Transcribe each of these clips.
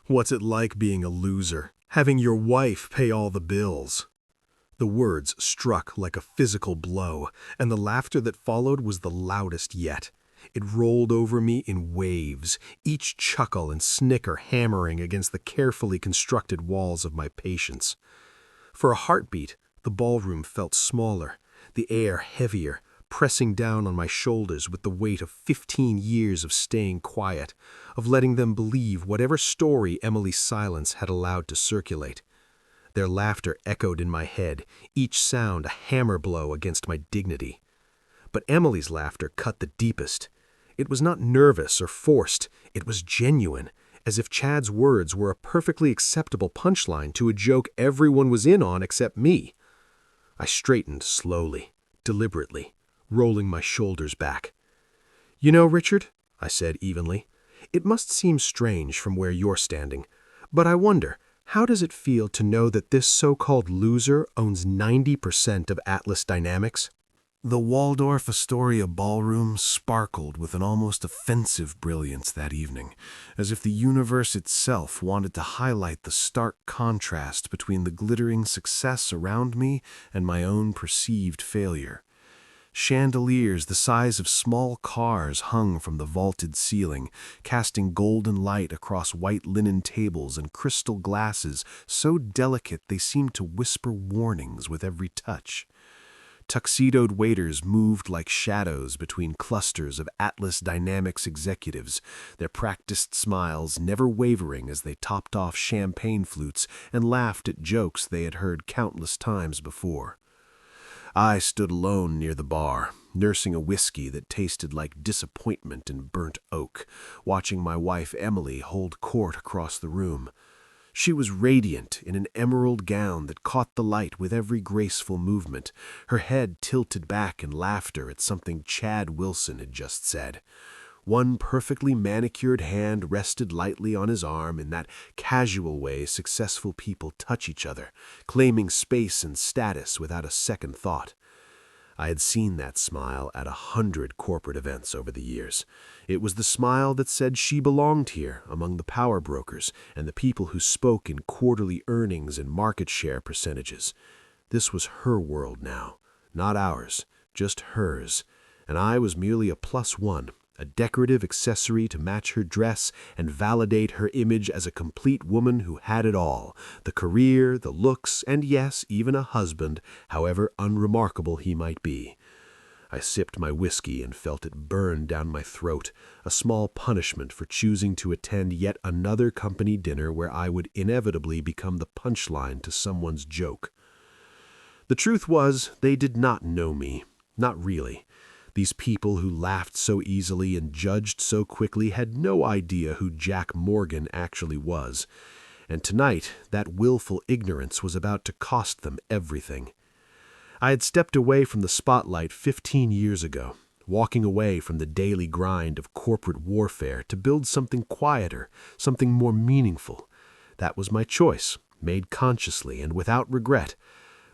What's it like being a loser? Having your wife pay all the bills?" The words struck like a physical blow, and the laughter that followed was the loudest yet. It rolled over me in waves, each chuckle and snicker hammering against the carefully constructed walls of my patience. For a heartbeat, the ballroom felt smaller, the air heavier, pressing down on my shoulders with the weight of 15 years of staying quiet, of letting them believe whatever story Emily's silence had allowed to circulate. Their laughter echoed in my head, each sound a hammer blow against my dignity. But Emily's laughter cut the deepest. It was not nervous or forced, it was genuine, as if Chad's words were a perfectly acceptable punchline to a joke everyone was in on except me. I straightened slowly, deliberately, rolling my shoulders back. "You know, Richard," I said evenly, "it must seem strange from where you're standing, but I wonder, how does it feel to know that this so-called loser owns 90% of Atlas Dynamics?" The Waldorf Astoria ballroom sparkled with an almost offensive brilliance that evening, as if the universe itself wanted to highlight the stark contrast between the glittering success around me and my own perceived failure. Chandeliers the size of small cars hung from the vaulted ceiling, casting golden light across white linen tables and crystal glasses so delicate they seemed to whisper warnings with every touch. Tuxedoed waiters moved like shadows between clusters of Atlas Dynamics executives, their practiced smiles never wavering as they topped off champagne flutes and laughed at jokes they had heard countless times before. I stood alone near the bar, nursing a whiskey that tasted like disappointment and burnt oak, watching my wife Emily hold court across the room. She was radiant in an emerald gown that caught the light with every graceful movement, her head tilted back in laughter at something Chad Wilson had just said. One perfectly manicured hand rested lightly on his arm in that casual way successful people touch each other, claiming space and status without a second thought. I had seen that smile at 100 corporate events over the years. It was the smile that said she belonged here among the power brokers and the people who spoke in quarterly earnings and market share percentages. This was her world now, not ours, just hers, and I was merely a +1, a decorative accessory to match her dress and validate her image as a complete woman who had it all, the career, the looks, and yes, even a husband, however unremarkable he might be. I sipped my whiskey and felt it burn down my throat, a small punishment for choosing to attend yet another company dinner where I would inevitably become the punchline to someone's joke. The truth was, they did not know me, not really. These people who laughed so easily and judged so quickly had no idea who Jack Morgan actually was. And tonight, that willful ignorance was about to cost them everything. I had stepped away from the spotlight 15 years ago, walking away from the daily grind of corporate warfare to build something quieter, something more meaningful. That was my choice, made consciously and without regret.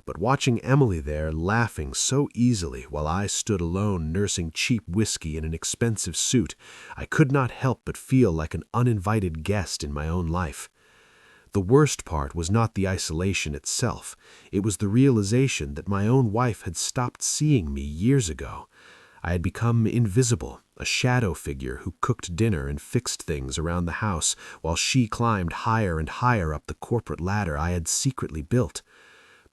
But watching Emily there laughing so easily while I stood alone nursing cheap whiskey in an expensive suit, I could not help but feel like an uninvited guest in my own life. The worst part was not the isolation itself. It was the realization that my own wife had stopped seeing me years ago. I had become invisible, a shadow figure who cooked dinner and fixed things around the house while she climbed higher and higher up the corporate ladder I had secretly built.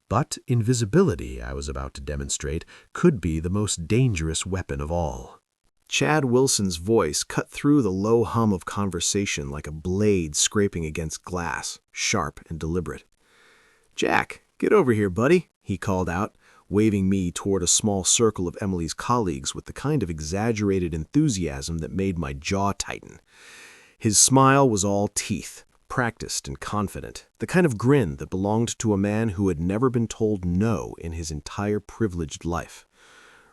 But invisibility, I was about to demonstrate, could be the most dangerous weapon of all. Chad Wilson's voice cut through the low hum of conversation like a blade scraping against glass, sharp and deliberate. "Jack, get over here, buddy," he called out, waving me toward a small circle of Emily's colleagues with the kind of exaggerated enthusiasm that made my jaw tighten. His smile was all teeth, practiced and confident, the kind of grin that belonged to a man who had never been told no in his entire privileged life.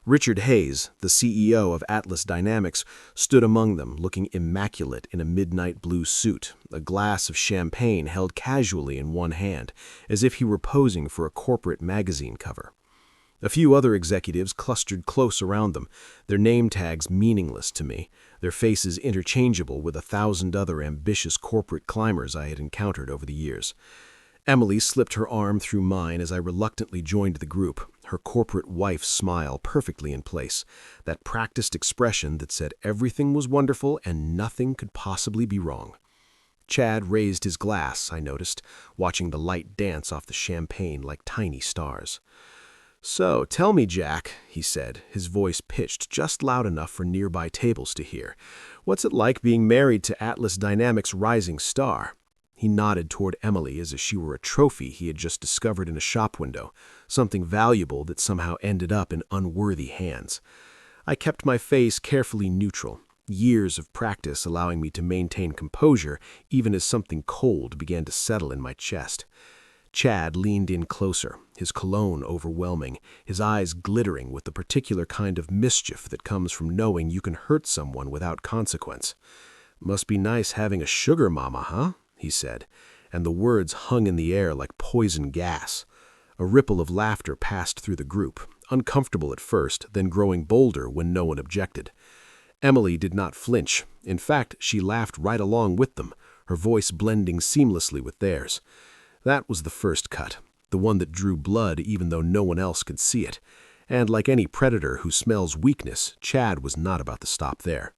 Richard Hayes, the CEO of Atlas Dynamics, stood among them, looking immaculate in a midnight blue suit, a glass of champagne held casually in one hand, as if he were posing for a corporate magazine cover. A few other executives clustered close around them, their name tags meaningless to me, their faces interchangeable with 1,000 other ambitious corporate climbers I had encountered over the years. Emily slipped her arm through mine as I reluctantly joined the group, her corporate wife's smile perfectly in place, that practiced expression that said everything was wonderful and nothing could possibly be wrong. Chad raised his glass, I noticed, watching the light dance off the champagne like tiny stars. "So, tell me, Jack," he said, his voice pitched just loud enough for nearby tables to hear, "what's it like being married to Atlas Dynamics' rising star?" He nodded toward Emily as if she were a trophy he had just discovered in a shop window, something valuable that somehow ended up in unworthy hands. I kept my face carefully neutral, years of practice allowing me to maintain composure even as something cold began to settle in my chest. Chad leaned in closer, his cologne overwhelming, his eyes glittering with the particular kind of mischief that comes from knowing you can hurt someone without consequence. "Must be nice having a sugar mama, huh?" he said, and the words hung in the air like poison gas. A ripple of laughter passed through the group, uncomfortable at first, then growing bolder when no one objected. Emily did not flinch. In fact, she laughed right along with them, her voice blending seamlessly with theirs. That was the first cut, the one that drew blood even though no one else could see it. And like any predator who smells weakness, Chad was not about to stop there.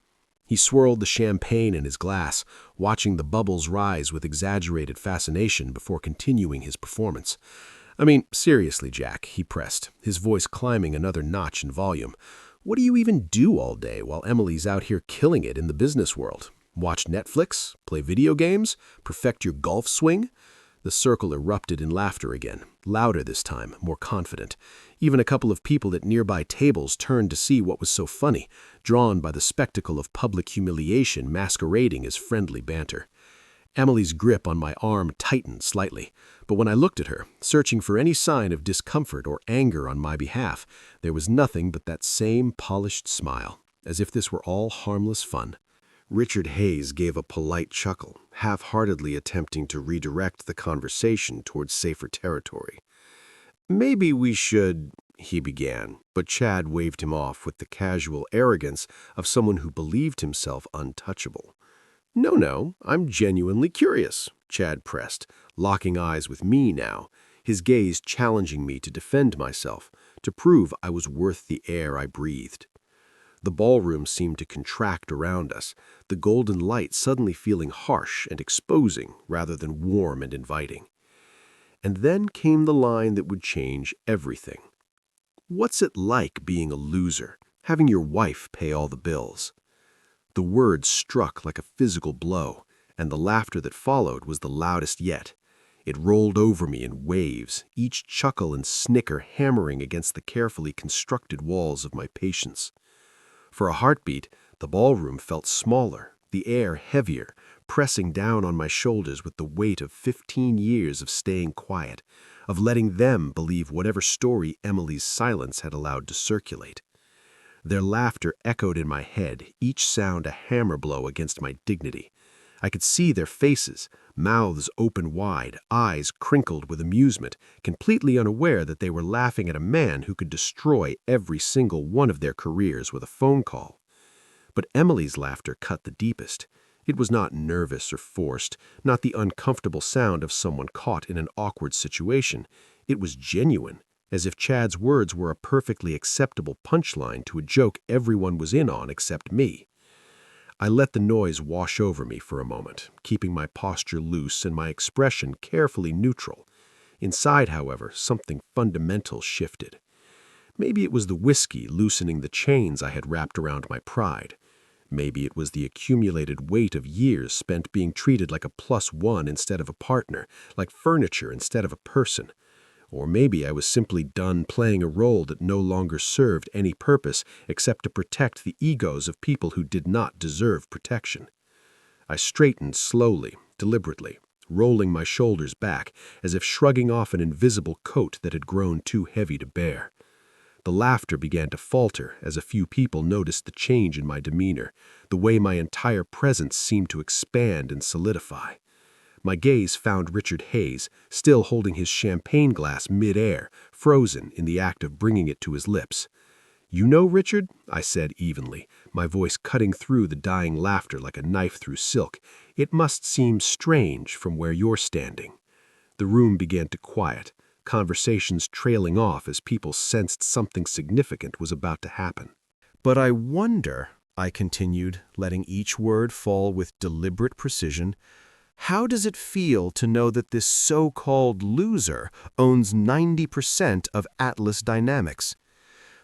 He swirled the champagne in his glass, watching the bubbles rise with exaggerated fascination before continuing his performance. "I mean, seriously, Jack," he pressed, his voice climbing another notch in volume. "What do you even do all day while Emily's out here killing it in the business world? Watch Netflix? Play video games? Perfect your golf swing?" The circle erupted in laughter again, louder this time, more confident. Even a couple of people at nearby tables turned to see what was so funny, drawn by the spectacle of public humiliation masquerading as friendly banter. Emily's grip on my arm tightened slightly, but when I looked at her, searching for any sign of discomfort or anger on my behalf, there was nothing but that same polished smile, as if this were all harmless fun. Richard Hayes gave a polite chuckle, half-heartedly attempting to redirect the conversation towards safer territory. "Maybe we should," he began, but Chad waved him off with the casual arrogance of someone who believed himself untouchable. "No, I'm genuinely curious," Chad pressed, locking eyes with me now, his gaze challenging me to defend myself, to prove I was worth the air I breathed. The ballroom seemed to contract around us, the golden light suddenly feeling harsh and exposing rather than warm and inviting. And then came the line that would change everything. "What's it like being a loser, having your wife pay all the bills?" The words struck like a physical blow, and the laughter that followed was the loudest yet. It rolled over me in waves, each chuckle and snicker hammering against the carefully constructed walls of my patience. For a heartbeat, the ballroom felt smaller, the air heavier, pressing down on my shoulders with the weight of 15 years of staying quiet, of letting them believe whatever story Emily's silence had allowed to circulate. Their laughter echoed in my head, each sound a hammer blow against my dignity. I could see their faces, mouths open wide, eyes crinkled with amusement, completely unaware that they were laughing at a man who could destroy every single one of their careers with a phone call. But Emily's laughter cut the deepest. It was not nervous or forced, not the uncomfortable sound of someone caught in an awkward situation. It was genuine, as if Chad's words were a perfectly acceptable punchline to a joke everyone was in on except me. I let the noise wash over me for a moment, keeping my posture loose and my expression carefully neutral. Inside, however, something fundamental shifted. Maybe it was the whiskey loosening the chains I had wrapped around my pride. Maybe it was the accumulated weight of years spent being treated like a +1 instead of a partner, like furniture instead of a person. Or maybe I was simply done playing a role that no longer served any purpose except to protect the egos of people who did not deserve protection. I straightened slowly, deliberately, rolling my shoulders back as if shrugging off an invisible coat that had grown too heavy to bear. The laughter began to falter as a few people noticed the change in my demeanor, the way my entire presence seemed to expand and solidify. My gaze found Richard Hayes, still holding his champagne glass mid-air, frozen in the act of bringing it to his lips. "You know, Richard," I said evenly, my voice cutting through the dying laughter like a knife through silk. "It must seem strange from where you're standing." The room began to quiet, conversations trailing off as people sensed something significant was about to happen. "But I wonder," I continued, letting each word fall with deliberate precision, "how does it feel to know that this so-called loser owns 90% of Atlas Dynamics?"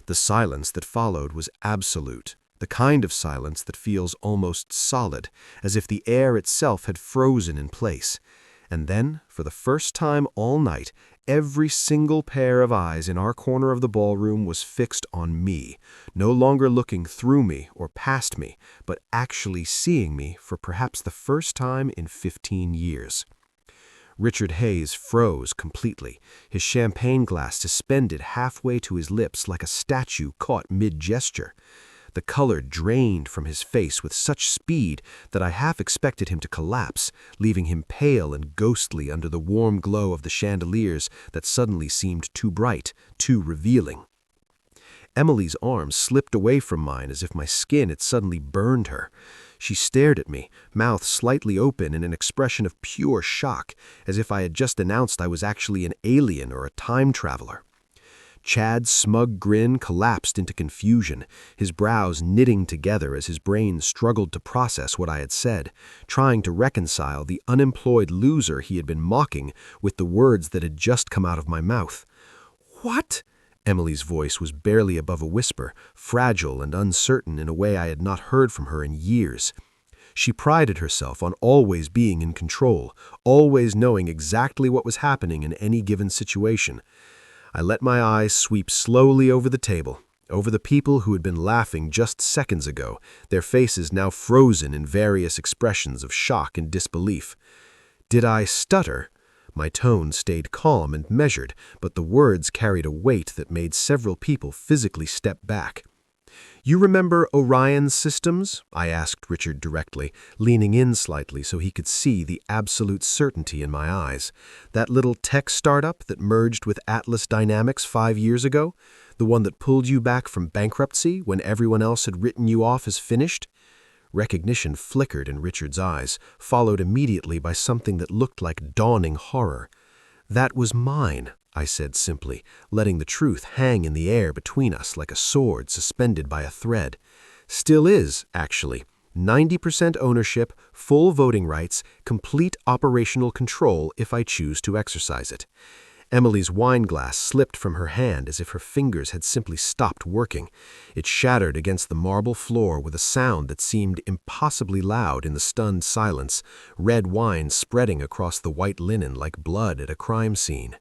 The silence that followed was absolute, the kind of silence that feels almost solid, as if the air itself had frozen in place. And then, for the first time all night, every single pair of eyes in our corner of the ballroom was fixed on me, no longer looking through me or past me, but actually seeing me for perhaps the first time in 15 years. Richard Hayes froze completely, his champagne glass suspended halfway to his lips like a statue caught mid-gesture. The color drained from his face with such speed that I half expected him to collapse, leaving him pale and ghostly under the warm glow of the chandeliers that suddenly seemed too bright, too revealing. Emily's arm slipped away from mine as if my skin had suddenly burned her. She stared at me, mouth slightly open in an expression of pure shock, as if I had just announced I was actually an alien or a time traveler. Chad's smug grin collapsed into confusion, his brows knitting together as his brain struggled to process what I had said, trying to reconcile the unemployed loser he had been mocking with the words that had just come out of my mouth. "What?" Emily's voice was barely above a whisper, fragile and uncertain in a way I had not heard from her in years. She prided herself on always being in control, always knowing exactly what was happening in any given situation. I let my eyes sweep slowly over the table, over the people who had been laughing just seconds ago, their faces now frozen in various expressions of shock and disbelief. Did I stutter? My tone stayed calm and measured, but the words carried a weight that made several people physically step back. "You remember Orion Systems?" I asked Richard directly, leaning in slightly so he could see the absolute certainty in my eyes. "That little tech startup that merged with Atlas Dynamics 5 years ago? The one that pulled you back from bankruptcy when everyone else had written you off as finished?" Recognition flickered in Richard's eyes, followed immediately by something that looked like dawning horror. "That was mine," I said simply, letting the truth hang in the air between us like a sword suspended by a thread. "Still is, actually. 90% ownership, full voting rights, complete operational control if I choose to exercise it." Emily's wine glass slipped from her hand as if her fingers had simply stopped working. It shattered against the marble floor with a sound that seemed impossibly loud in the stunned silence, red wine spreading across the white linen like blood at a crime scene.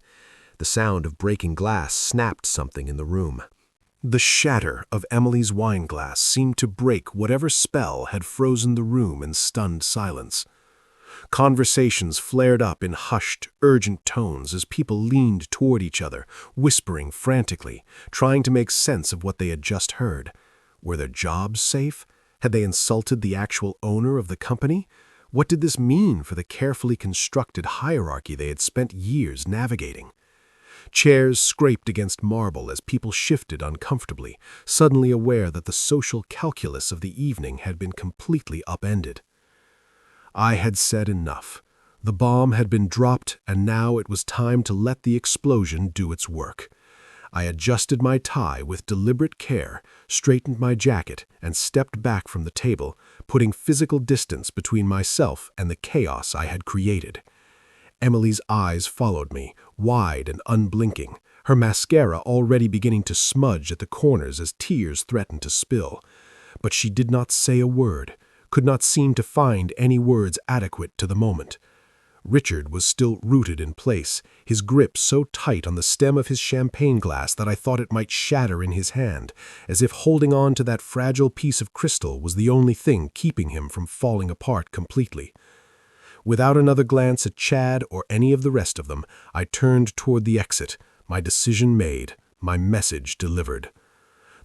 The sound of breaking glass snapped something in the room. The shatter of Emily's wine glass seemed to break whatever spell had frozen the room in stunned silence. Conversations flared up in hushed, urgent tones as people leaned toward each other, whispering frantically, trying to make sense of what they had just heard. Were their jobs safe? Had they insulted the actual owner of the company? What did this mean for the carefully constructed hierarchy they had spent years navigating? Chairs scraped against marble as people shifted uncomfortably, suddenly aware that the social calculus of the evening had been completely upended. I had said enough. The bomb had been dropped, and now it was time to let the explosion do its work. I adjusted my tie with deliberate care, straightened my jacket, and stepped back from the table, putting physical distance between myself and the chaos I had created. Emily's eyes followed me, wide and unblinking, her mascara already beginning to smudge at the corners as tears threatened to spill. But she did not say a word, could not seem to find any words adequate to the moment. Richard was still rooted in place, his grip so tight on the stem of his champagne glass that I thought it might shatter in his hand, as if holding on to that fragile piece of crystal was the only thing keeping him from falling apart completely. Without another glance at Chad or any of the rest of them, I turned toward the exit, my decision made, my message delivered.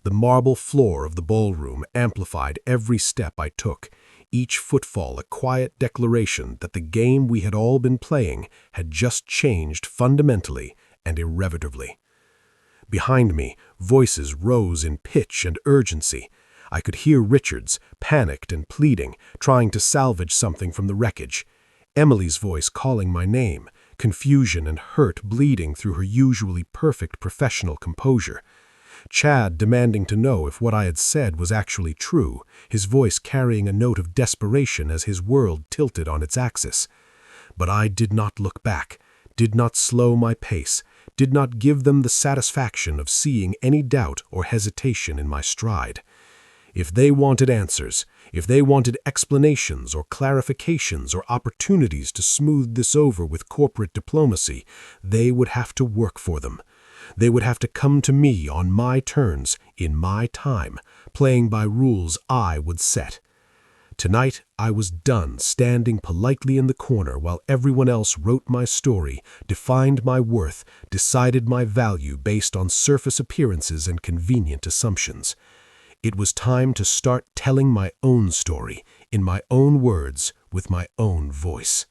The marble floor of the ballroom amplified every step I took, each footfall a quiet declaration that the game we had all been playing had just changed fundamentally and irrevocably. Behind me, voices rose in pitch and urgency. I could hear Richards, panicked and pleading, trying to salvage something from the wreckage. Emily's voice calling my name, confusion and hurt bleeding through her usually perfect professional composure. Chad demanding to know if what I had said was actually true, his voice carrying a note of desperation as his world tilted on its axis. But I did not look back, did not slow my pace, did not give them the satisfaction of seeing any doubt or hesitation in my stride. If they wanted answers, if they wanted explanations or clarifications or opportunities to smooth this over with corporate diplomacy, they would have to work for them. They would have to come to me on my terms, in my time, playing by rules I would set. Tonight, I was done standing politely in the corner while everyone else wrote my story, defined my worth, decided my value based on surface appearances and convenient assumptions. It was time to start telling my own story, in my own words, with my own voice.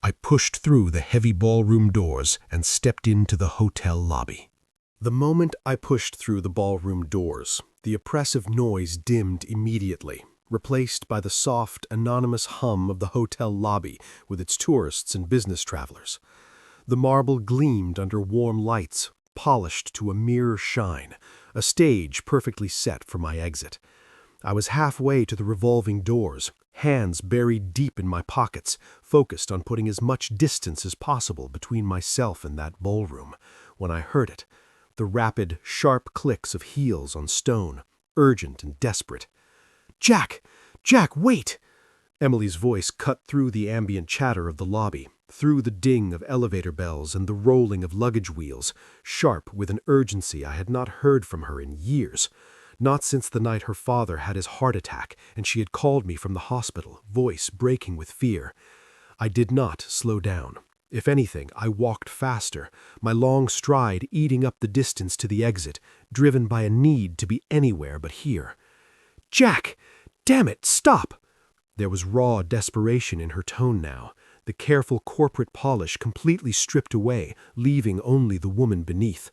I pushed through the heavy ballroom doors and stepped into the hotel lobby. The moment I pushed through the ballroom doors, the oppressive noise dimmed immediately, replaced by the soft, anonymous hum of the hotel lobby with its tourists and business travelers. The marble gleamed under warm lights, polished to a mirror shine, a stage perfectly set for my exit. I was halfway to the revolving doors, hands buried deep in my pockets, focused on putting as much distance as possible between myself and that ballroom, when I heard it, the rapid, sharp clicks of heels on stone, urgent and desperate. "Jack! Jack, wait!" Emily's voice cut through the ambient chatter of the lobby, through the ding of elevator bells and the rolling of luggage wheels, sharp with an urgency I had not heard from her in years. Not since the night her father had his heart attack and she had called me from the hospital, voice breaking with fear. I did not slow down. If anything, I walked faster, my long stride eating up the distance to the exit, driven by a need to be anywhere but here. "Jack! Damn it, stop!" There was raw desperation in her tone now, the careful corporate polish completely stripped away, leaving only the woman beneath.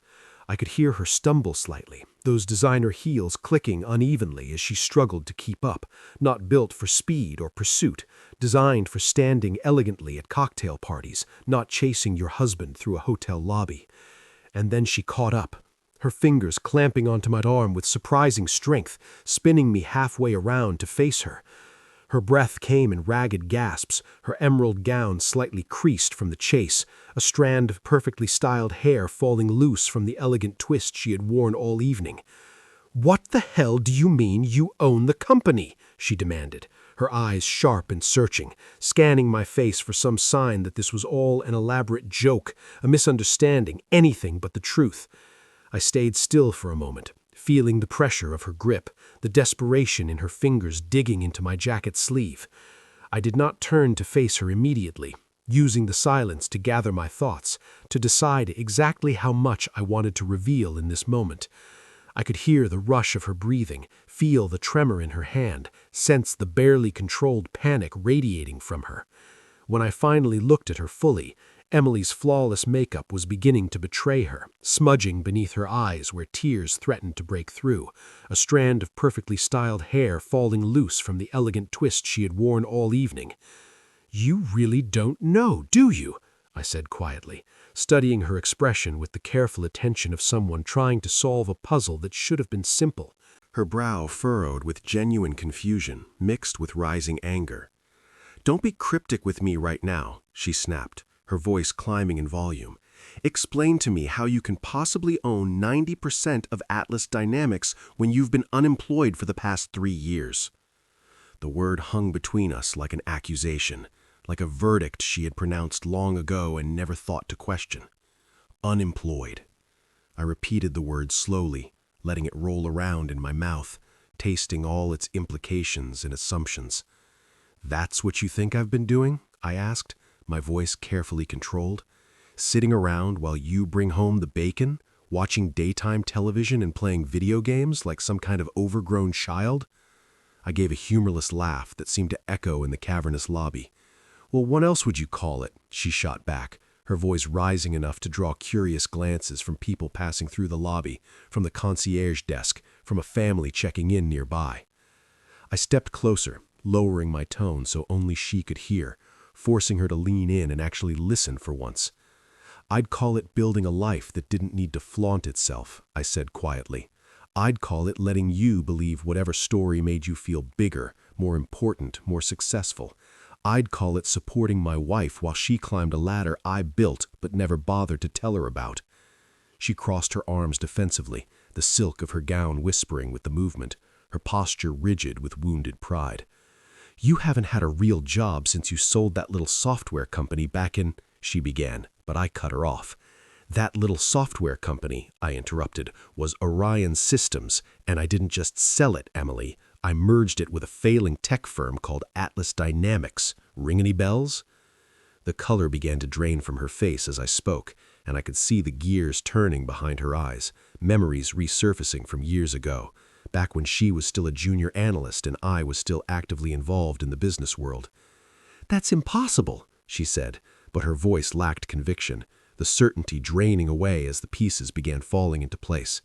I could hear her stumble slightly, those designer heels clicking unevenly as she struggled to keep up, not built for speed or pursuit, designed for standing elegantly at cocktail parties, not chasing your husband through a hotel lobby. And then she caught up, her fingers clamping onto my arm with surprising strength, spinning me halfway around to face her. Her breath came in ragged gasps, her emerald gown slightly creased from the chase, a strand of perfectly styled hair falling loose from the elegant twist she had worn all evening. "What the hell do you mean you own the company?" she demanded, her eyes sharp and searching, scanning my face for some sign that this was all an elaborate joke, a misunderstanding, anything but the truth. I stayed still for a moment, feeling the pressure of her grip, the desperation in her fingers digging into my jacket sleeve. I did not turn to face her immediately, using the silence to gather my thoughts, to decide exactly how much I wanted to reveal in this moment. I could hear the rush of her breathing, feel the tremor in her hand, sense the barely controlled panic radiating from her. When I finally looked at her fully, Emily's flawless makeup was beginning to betray her, smudging beneath her eyes where tears threatened to break through, a strand of perfectly styled hair falling loose from the elegant twist she had worn all evening. "You really don't know, do you?" I said quietly, studying her expression with the careful attention of someone trying to solve a puzzle that should have been simple. Her brow furrowed with genuine confusion, mixed with rising anger. "Don't be cryptic with me right now," she snapped, her voice climbing in volume. "Explain to me how you can possibly own 90% of Atlas Dynamics when you've been unemployed for the past 3 years. The word hung between us like an accusation, like a verdict she had pronounced long ago and never thought to question. Unemployed. I repeated the word slowly, letting it roll around in my mouth, tasting all its implications and assumptions. "That's what you think I've been doing?" I asked, my voice carefully controlled. "Sitting around while you bring home the bacon, watching daytime television and playing video games like some kind of overgrown child?" I gave a humorless laugh that seemed to echo in the cavernous lobby. "Well, what else would you call it?" she shot back, her voice rising enough to draw curious glances from people passing through the lobby, from the concierge desk, from a family checking in nearby. I stepped closer, lowering my tone so only she could hear, forcing her to lean in and actually listen for once. "I'd call it building a life that didn't need to flaunt itself," I said quietly. "I'd call it letting you believe whatever story made you feel bigger, more important, more successful. I'd call it supporting my wife while she climbed a ladder I built but never bothered to tell her about." She crossed her arms defensively, the silk of her gown whispering with the movement, her posture rigid with wounded pride. "You haven't had a real job since you sold that little software company back in—" she began, but I cut her off. "That little software company," I interrupted, "was Orion Systems, and I didn't just sell it, Emily. I merged it with a failing tech firm called Atlas Dynamics. Ring any bells?" The color began to drain from her face as I spoke, and I could see the gears turning behind her eyes, memories resurfacing from years ago, back when she was still a junior analyst and I was still actively involved in the business world. "That's impossible," she said, but her voice lacked conviction, the certainty draining away as the pieces began falling into place.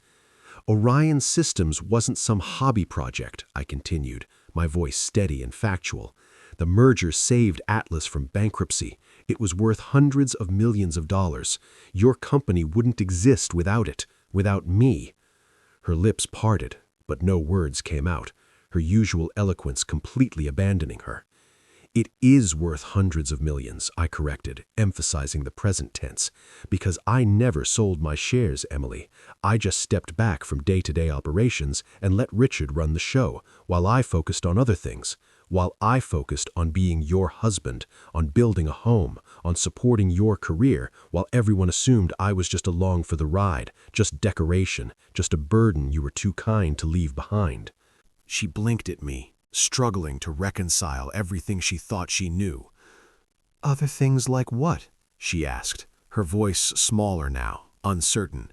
"Orion Systems wasn't some hobby project," I continued, my voice steady and factual. "The merger saved Atlas from bankruptcy. It was worth hundreds of millions of dollars. Your company wouldn't exist without it, without me." Her lips parted, but no words came out, her usual eloquence completely abandoning her. "It is worth hundreds of millions," I corrected, emphasizing the present tense, "because I never sold my shares, Emily. I just stepped back from day-to-day operations and let Richard run the show, while I focused on other things, while I focused on being your husband, on building a home, on supporting your career, while everyone assumed I was just along for the ride, just decoration, just a burden you were too kind to leave behind." She blinked at me, struggling to reconcile everything she thought she knew. "Other things like what?" she asked, her voice smaller now, uncertain.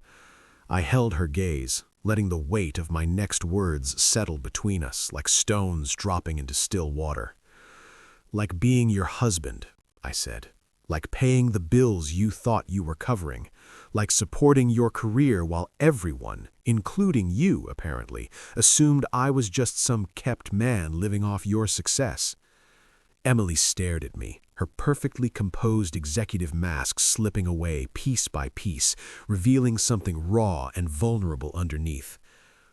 I held her gaze, letting the weight of my next words settle between us like stones dropping into still water. "Like being your husband," I said. "Like paying the bills you thought you were covering. Like supporting your career while everyone, including you apparently, assumed I was just some kept man living off your success." Emily stared at me, her perfectly composed executive mask slipping away piece by piece, revealing something raw and vulnerable underneath.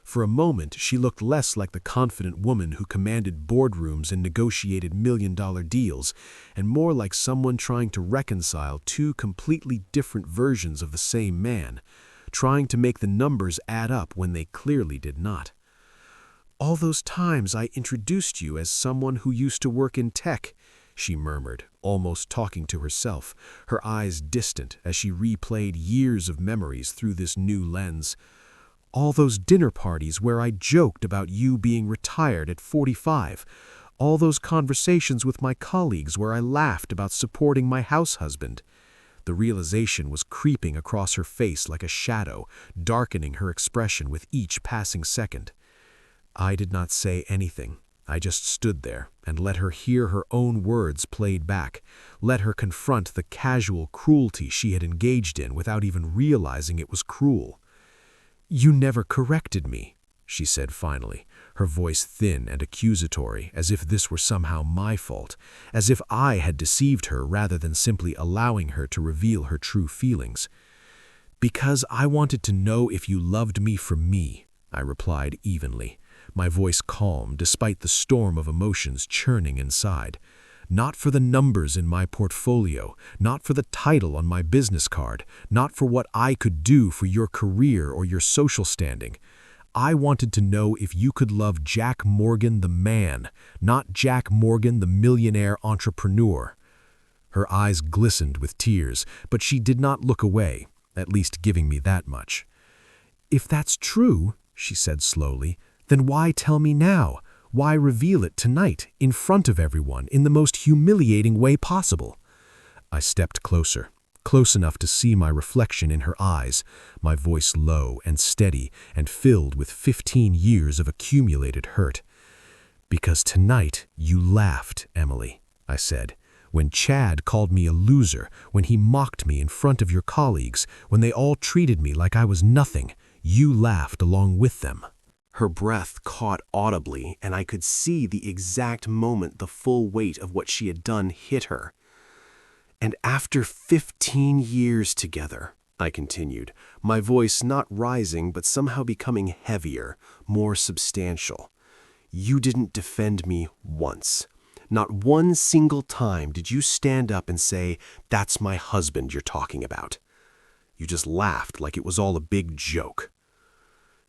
For a moment, she looked less like the confident woman who commanded boardrooms and negotiated million-dollar deals, and more like someone trying to reconcile two completely different versions of the same man, trying to make the numbers add up when they clearly did not. "All those times I introduced you as someone who used to work in tech," she murmured, almost talking to herself, her eyes distant as she replayed years of memories through this new lens. "All those dinner parties where I joked about you being retired at 45. All those conversations with my colleagues where I laughed about supporting my house husband." The realization was creeping across her face like a shadow, darkening her expression with each passing second. I did not say anything. I just stood there and let her hear her own words played back, let her confront the casual cruelty she had engaged in without even realizing it was cruel. "You never corrected me," she said finally, her voice thin and accusatory, as if this were somehow my fault, as if I had deceived her rather than simply allowing her to reveal her true feelings. "Because I wanted to know if you loved me for me," I replied evenly, my voice calm despite the storm of emotions churning inside. "Not for the numbers in my portfolio, not for the title on my business card, not for what I could do for your career or your social standing. I wanted to know if you could love Jack Morgan the man, not Jack Morgan the millionaire entrepreneur." Her eyes glistened with tears, but she did not look away, at least giving me that much. "If that's true," she said slowly, "then why tell me now? Why reveal it tonight, in front of everyone, in the most humiliating way possible?" I stepped closer, close enough to see my reflection in her eyes, my voice low and steady and filled with 15 years of accumulated hurt. "Because tonight you laughed, Emily," I said. "When Chad called me a loser, when he mocked me in front of your colleagues, when they all treated me like I was nothing, you laughed along with them." Her breath caught audibly, and I could see the exact moment the full weight of what she had done hit her. "And after 15 years together," I continued, my voice not rising but somehow becoming heavier, more substantial, "you didn't defend me once. Not one single time did you stand up and say, 'That's my husband you're talking about.' You just laughed like it was all a big joke."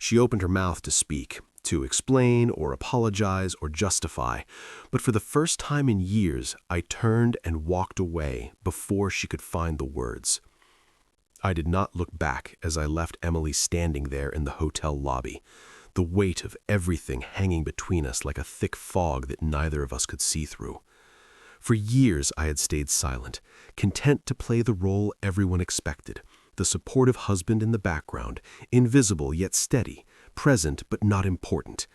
She opened her mouth to speak, to explain or apologize or justify, but for the first time in years, I turned and walked away before she could find the words. I did not look back as I left Emily standing there in the hotel lobby, the weight of everything hanging between us like a thick fog that neither of us could see through. For years I had stayed silent, content to play the role everyone expected, the supportive husband in the background, invisible yet steady, present but not important.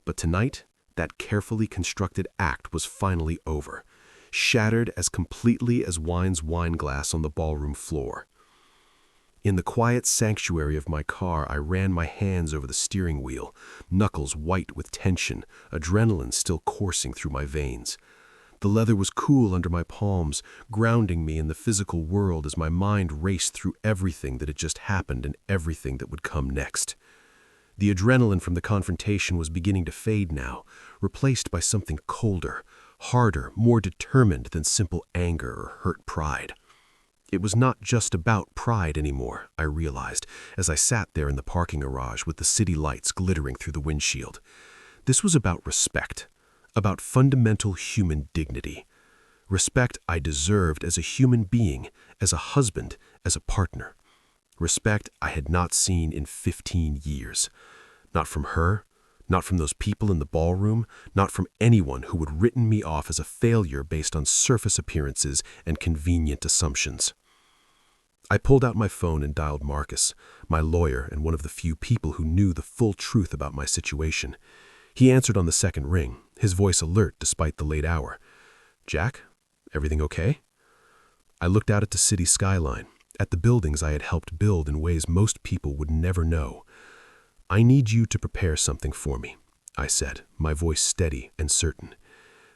But tonight, that carefully constructed act was finally over, shattered as completely as wine's wineglass on the ballroom floor. In the quiet sanctuary of my car, I ran my hands over the steering wheel, knuckles white with tension, adrenaline still coursing through my veins. The leather was cool under my palms, grounding me in the physical world as my mind raced through everything that had just happened and everything that would come next. The adrenaline from the confrontation was beginning to fade now, replaced by something colder, harder, more determined than simple anger or hurt pride. It was not just about pride anymore, I realized, as I sat there in the parking garage with the city lights glittering through the windshield. This was about respect, about fundamental human dignity. Respect I deserved as a human being, as a husband, as a partner. Respect I had not seen in 15 years. Not from her, not from those people in the ballroom, not from anyone who had written me off as a failure based on surface appearances and convenient assumptions. I pulled out my phone and dialed Marcus, my lawyer and one of the few people who knew the full truth about my situation. He answered on the second ring, his voice alert despite the late hour. "Jack, everything okay?" I looked out at the city skyline, at the buildings I had helped build in ways most people would never know. "I need you to prepare something for me," I said, my voice steady and certain.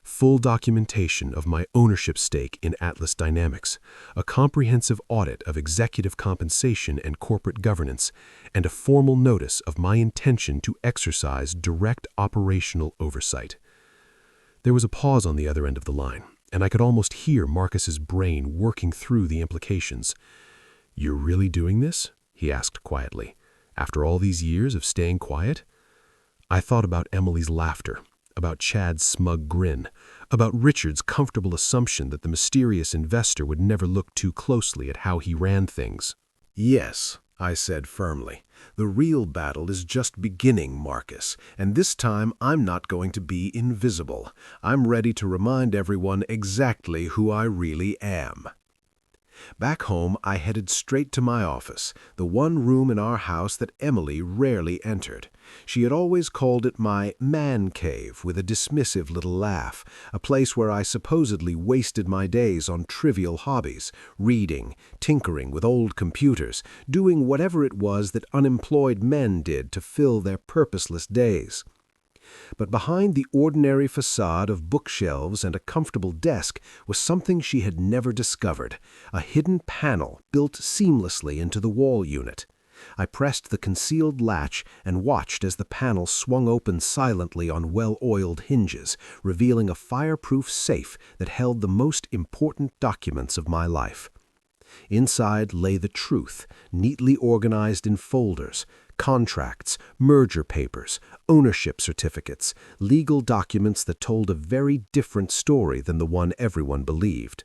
"Full documentation of my ownership stake in Atlas Dynamics, a comprehensive audit of executive compensation and corporate governance, and a formal notice of my intention to exercise direct operational oversight." There was a pause on the other end of the line, and I could almost hear Marcus's brain working through the implications. "You're really doing this?" he asked quietly. "After all these years of staying quiet?" I thought about Emily's laughter, about Chad's smug grin, about Richard's comfortable assumption that the mysterious investor would never look too closely at how he ran things. "Yes," I said firmly. "The real battle is just beginning, Marcus, and this time I'm not going to be invisible. I'm ready to remind everyone exactly who I really am." Back home, I headed straight to my office, the one room in our house that Emily rarely entered. She had always called it my man cave with a dismissive little laugh, a place where I supposedly wasted my days on trivial hobbies, reading, tinkering with old computers, doing whatever it was that unemployed men did to fill their purposeless days. But behind the ordinary facade of bookshelves and a comfortable desk was something she had never discovered, a hidden panel built seamlessly into the wall unit. I pressed the concealed latch and watched as the panel swung open silently on well-oiled hinges, revealing a fireproof safe that held the most important documents of my life. Inside lay the truth, neatly organized in folders, contracts, merger papers, ownership certificates, legal documents that told a very different story than the one everyone believed.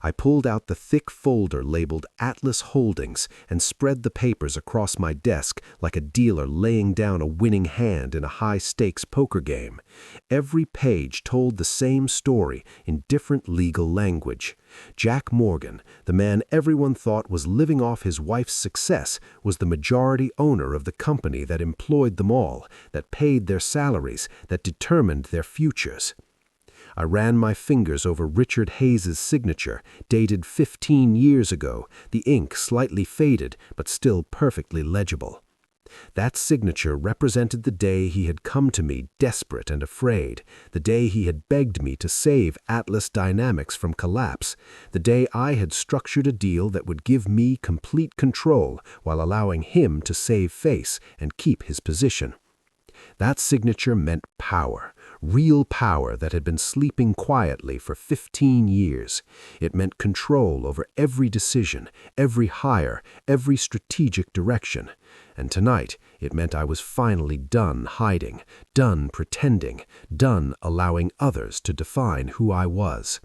I pulled out the thick folder labeled Atlas Holdings and spread the papers across my desk like a dealer laying down a winning hand in a high-stakes poker game. Every page told the same story in different legal language. Jack Morgan, the man everyone thought was living off his wife's success, was the majority owner of the company that employed them all, that paid their salaries, that determined their futures. I ran my fingers over Richard Hayes's signature, dated 15 years ago, the ink slightly faded but still perfectly legible. That signature represented the day he had come to me desperate and afraid, the day he had begged me to save Atlas Dynamics from collapse, the day I had structured a deal that would give me complete control while allowing him to save face and keep his position. That signature meant power, real power that had been sleeping quietly for 15 years. It meant control over every decision, every hire, every strategic direction. And tonight, it meant I was finally done hiding, done pretending, done allowing others to define who I was.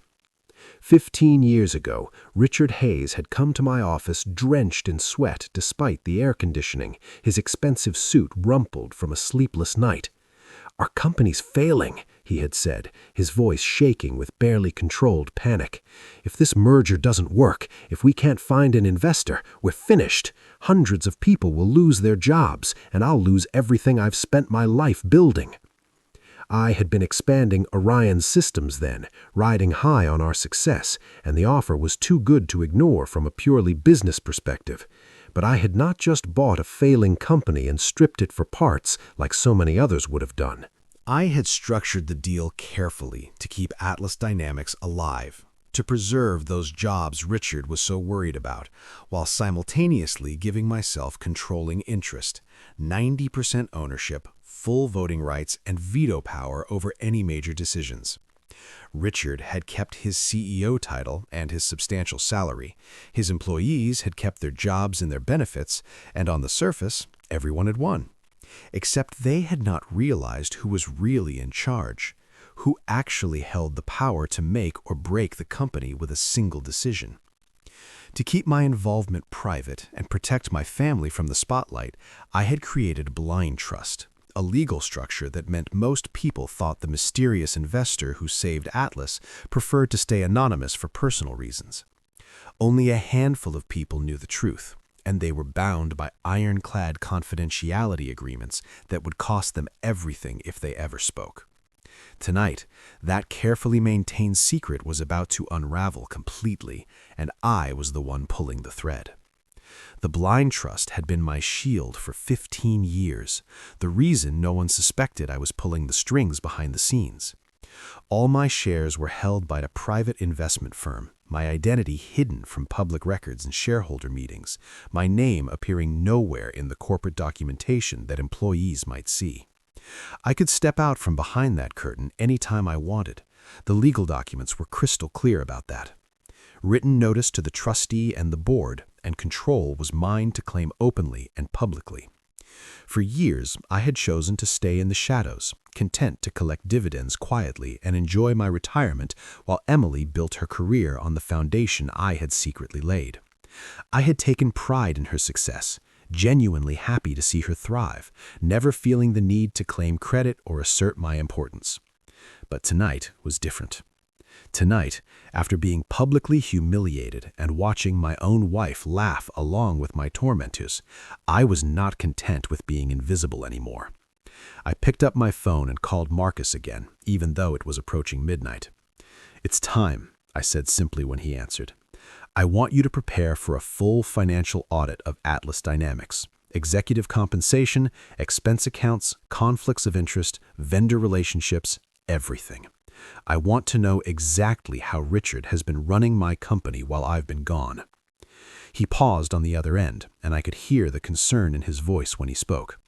15 years ago, Richard Hayes had come to my office drenched in sweat despite the air conditioning, his expensive suit rumpled from a sleepless night. "Our company's failing," he had said, his voice shaking with barely controlled panic. "If this merger doesn't work, if we can't find an investor, we're finished. Hundreds of people will lose their jobs, and I'll lose everything I've spent my life building." I had been expanding Orion Systems then, riding high on our success, and the offer was too good to ignore from a purely business perspective. But I had not just bought a failing company and stripped it for parts like so many others would have done. I had structured the deal carefully to keep Atlas Dynamics alive, to preserve those jobs Richard was so worried about, while simultaneously giving myself controlling interest, 90% ownership, full voting rights, and veto power over any major decisions. Richard had kept his CEO title and his substantial salary. His employees had kept their jobs and their benefits, and on the surface, everyone had won. Except they had not realized who was really in charge, who actually held the power to make or break the company with a single decision. To keep my involvement private and protect my family from the spotlight, I had created blind trust, a legal structure that meant most people thought the mysterious investor who saved Atlas preferred to stay anonymous for personal reasons. Only a handful of people knew the truth, and they were bound by ironclad confidentiality agreements that would cost them everything if they ever spoke. Tonight, that carefully maintained secret was about to unravel completely, and I was the one pulling the thread. The blind trust had been my shield for 15 years, the reason no one suspected I was pulling the strings behind the scenes. All my shares were held by a private investment firm, my identity hidden from public records and shareholder meetings, my name appearing nowhere in the corporate documentation that employees might see. I could step out from behind that curtain any time I wanted. The legal documents were crystal clear about that. Written notice to the trustee and the board, and control was mine to claim openly and publicly. For years, I had chosen to stay in the shadows, content to collect dividends quietly and enjoy my retirement while Emily built her career on the foundation I had secretly laid. I had taken pride in her success, genuinely happy to see her thrive, never feeling the need to claim credit or assert my importance. But tonight was different. Tonight, after being publicly humiliated and watching my own wife laugh along with my tormentors, I was not content with being invisible anymore. I picked up my phone and called Marcus again, even though it was approaching midnight. "It's time," I said simply when he answered. "I want you to prepare for a full financial audit of Atlas Dynamics. Executive compensation, expense accounts, conflicts of interest, vendor relationships, everything. I want to know exactly how Richard has been running my company while I've been gone." He paused on the other end, and I could hear the concern in his voice when he spoke.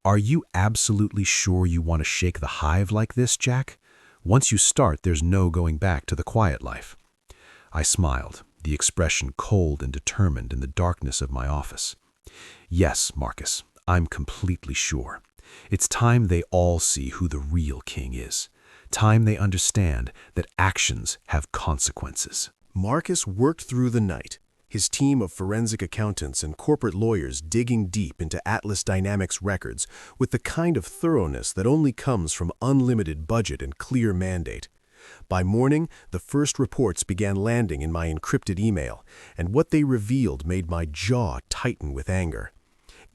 "Are you absolutely sure you want to shake the hive like this, Jack? Once you start, there's no going back to the quiet life." I smiled, the expression cold and determined in the darkness of my office. "Yes, Marcus, I'm completely sure. It's time they all see who the real king is. Time they understand that actions have consequences." Marcus worked through the night, his team of forensic accountants and corporate lawyers digging deep into Atlas Dynamics records with the kind of thoroughness that only comes from unlimited budget and clear mandate. By morning, the first reports began landing in my encrypted email, and what they revealed made my jaw tighten with anger.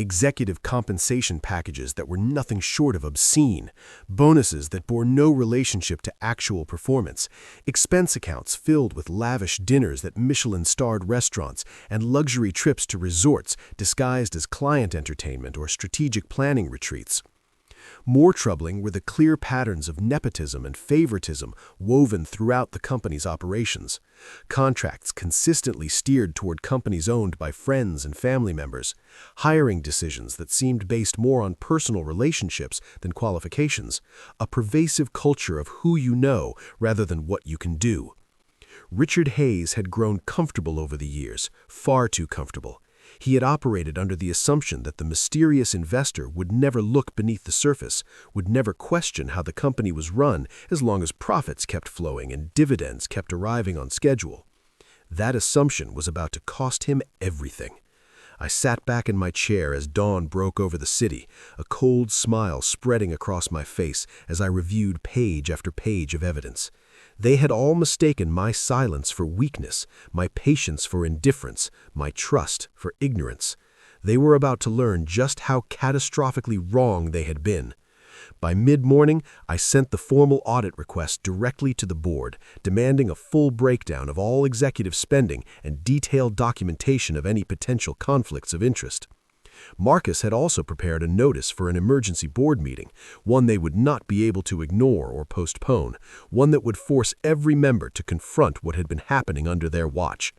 Executive compensation packages that were nothing short of obscene, bonuses that bore no relationship to actual performance, expense accounts filled with lavish dinners at Michelin-starred restaurants, and luxury trips to resorts disguised as client entertainment or strategic planning retreats. More troubling were the clear patterns of nepotism and favoritism woven throughout the company's operations. Contracts consistently steered toward companies owned by friends and family members, hiring decisions that seemed based more on personal relationships than qualifications, a pervasive culture of who you know rather than what you can do. Richard Hayes had grown comfortable over the years, far too comfortable. He had operated under the assumption that the mysterious investor would never look beneath the surface, would never question how the company was run as long as profits kept flowing and dividends kept arriving on schedule. That assumption was about to cost him everything. I sat back in my chair as dawn broke over the city, a cold smile spreading across my face as I reviewed page after page of evidence. They had all mistaken my silence for weakness, my patience for indifference, my trust for ignorance. They were about to learn just how catastrophically wrong they had been. By mid-morning, I sent the formal audit request directly to the board, demanding a full breakdown of all executive spending and detailed documentation of any potential conflicts of interest. Marcus had also prepared a notice for an emergency board meeting, one they would not be able to ignore or postpone, one that would force every member to confront what had been happening under their watch.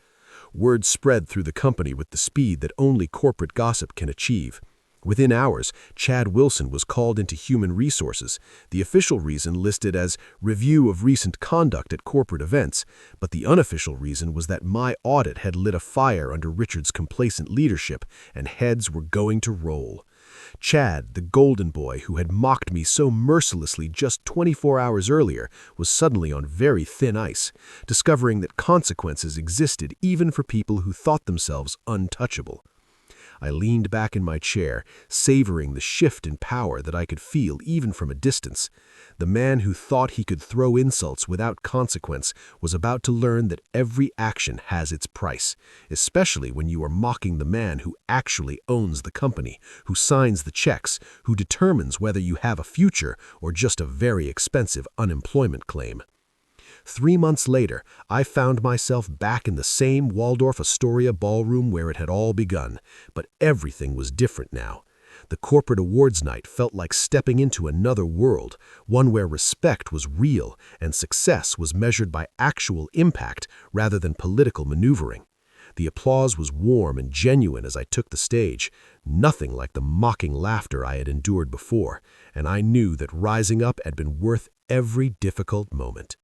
Word spread through the company with the speed that only corporate gossip can achieve. Within hours, Chad Wilson was called into Human Resources, the official reason listed as review of recent conduct at corporate events, but the unofficial reason was that my audit had lit a fire under Richard's complacent leadership, and heads were going to roll. Chad, the golden boy who had mocked me so mercilessly just 24 hours earlier, was suddenly on very thin ice, discovering that consequences existed even for people who thought themselves untouchable. I leaned back in my chair, savoring the shift in power that I could feel even from a distance. The man who thought he could throw insults without consequence was about to learn that every action has its price, especially when you are mocking the man who actually owns the company, who signs the checks, who determines whether you have a future or just a very expensive unemployment claim. 3 months later, I found myself back in the same Waldorf Astoria ballroom where it had all begun, but everything was different now. The corporate awards night felt like stepping into another world, one where respect was real and success was measured by actual impact rather than political maneuvering. The applause was warm and genuine as I took the stage, nothing like the mocking laughter I had endured before, and I knew that rising up had been worth every difficult moment.